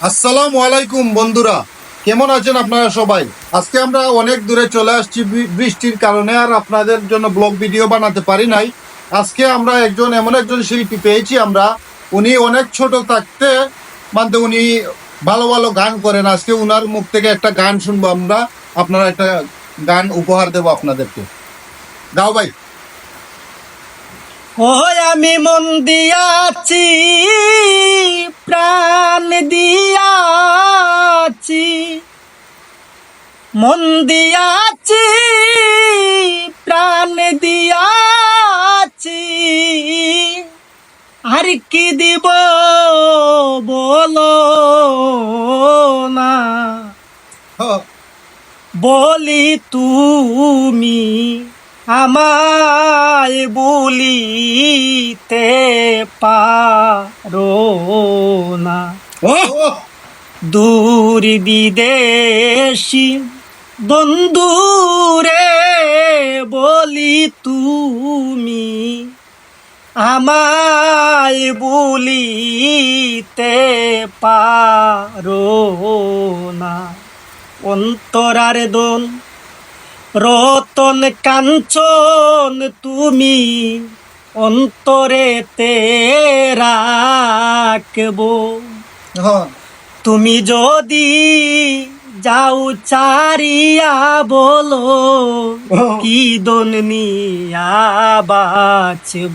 আসসালামু আলাইকুম বন্ধুরা, কেমন আছেন আপনারা সবাই? আজকে আমরা অনেক দূরে চলে আসছি বৃষ্টির কারণে, আর আপনাদের জন্য ব্লগ ভিডিও বানাতে পারি নাই। আজকে আমরা এমন একজন শিল্পী পেয়েছি আমরা। উনি অনেক ছোট থাকতে উনি ভালো ভালো গান করেন। আজকে উনার মুখ থেকে একটা গান শুনবো আমরা। আপনারা একটা গান উপহার দেবো আপনাদেরকে। গাও ভাই। ও আমি মন দিয়াছি, প্রাণ দিয়াছি, মন দিয়াছি, প্রাণ দিয়াছি, আর কি দিব বলো না, বলি তুমি আমায় বলিতে পারো না। দূর বিদেশি বন্ধুরে বলি তুমি আমায় বলিতে পারো না। অন্তরার দোল রতন কাঞ্চন তুমি অন্তরেতে রাখবো। তুমি যদি যাও চারিয়া বলো কি দন নিয়া বাঁচব।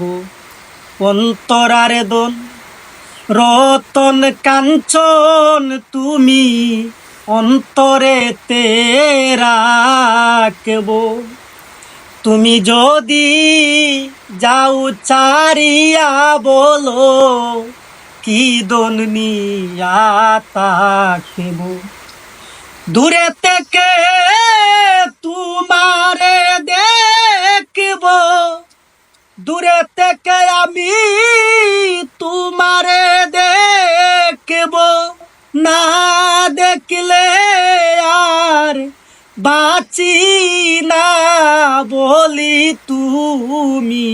অন্তরার দোল রতন কাঞ্চন তুমি অন্তরেতে রাখবো। তুমি যদি যাও চারিয়া বলো কি দন নিয়া তাকব। দূরে থেকে তোমারে দেখব, দূরে থেকে আমি তোমারে দেখব, না দেখলে আর বাঁচি না, বলি তুমি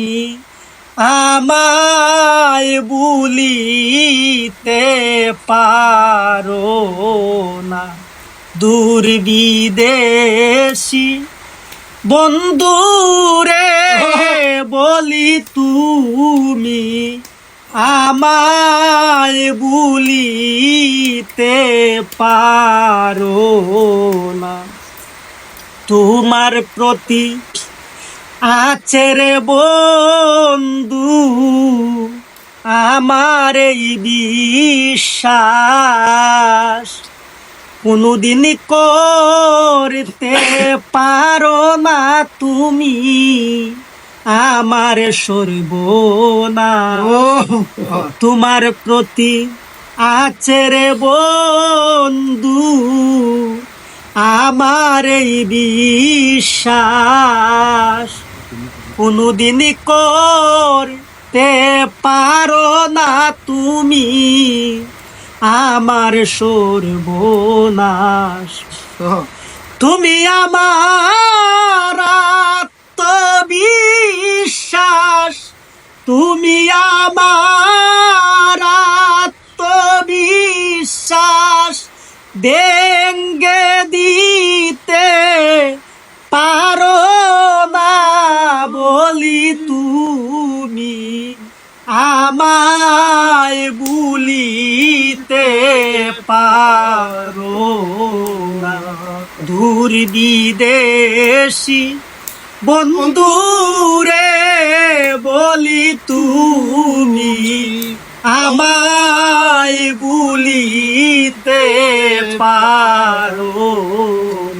আমায় বলিতে পারো না। দূর বিদেশি বন্ধুরে বলি তুমি আমায় বলিতে পারো না। তোমার প্রতি আছে রে বন্ধু আমার এই বিশ্বাস, কোনদিন করতে পারো না তুমি আমার সর্বনাশ। তোমার প্রতি আছে রে বন্ধু আমার এই বিশ্বাস, কোনদিন করতে পারো না তুমি আমার সর্বনাশ। তুমি আমার আত্মবিশ্বাস, তুমি আমার আত্মবিশ্বাস ভেঙ্গে দিতে পারো না, বলি তুমি আমায় বলিতে পারো না। দূর বিদেশি বন্ধুরে বলি তুমি আমায় বলিতে পারো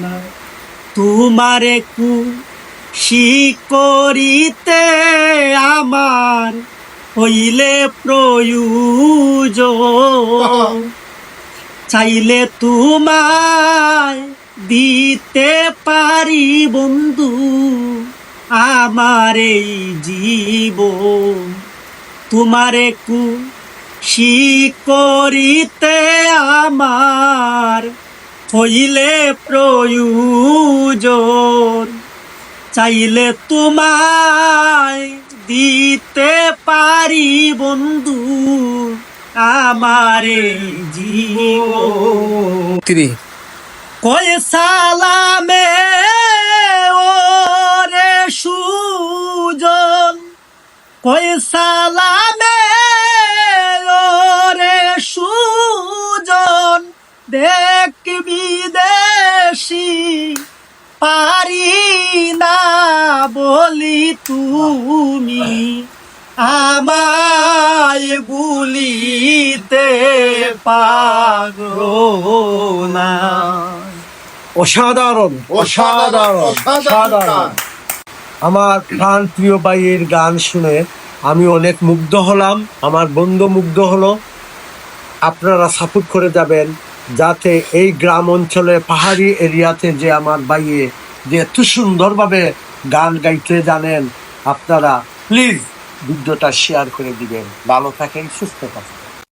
না। তোমারে খুশি করিতে আমার হইলে প্রয়োজন, চাইলে তোমায় দিতে পারি বন্ধু আমার এই জীবন। তোমারে খুশি করিতে আমার হইলে প্রয়োজন, চাইলে তোমায় দিতে পারি বন্ধু আমারে জীবন কয় সালামে ওরে সুজন, কয় সালামে ওরে সুজন, দেখবি দেশি পারি না বলি তুমি আমায় ভুলিতে পারো না। অসাধারণ অসাধারণ অসাধারণ। আমার প্রাণ প্রিয় ভাইয়ের গান শুনে আমি অনেক মুগ্ধ হলাম, আমার বন্ধু মুগ্ধ হলো। আপনারা সাপোর্ট করে যাবেন যাতে এই গ্রাম অঞ্চলে পাহাড়ি এরিয়াতে যে আমার ভাইয়ে যে এত সুন্দরভাবে গান গাইতে জানেন, আপনারা প্লিজ ভিডিওটা শেয়ার করে দিবেন। ভালো থাকেন, সুস্থ থাকেন।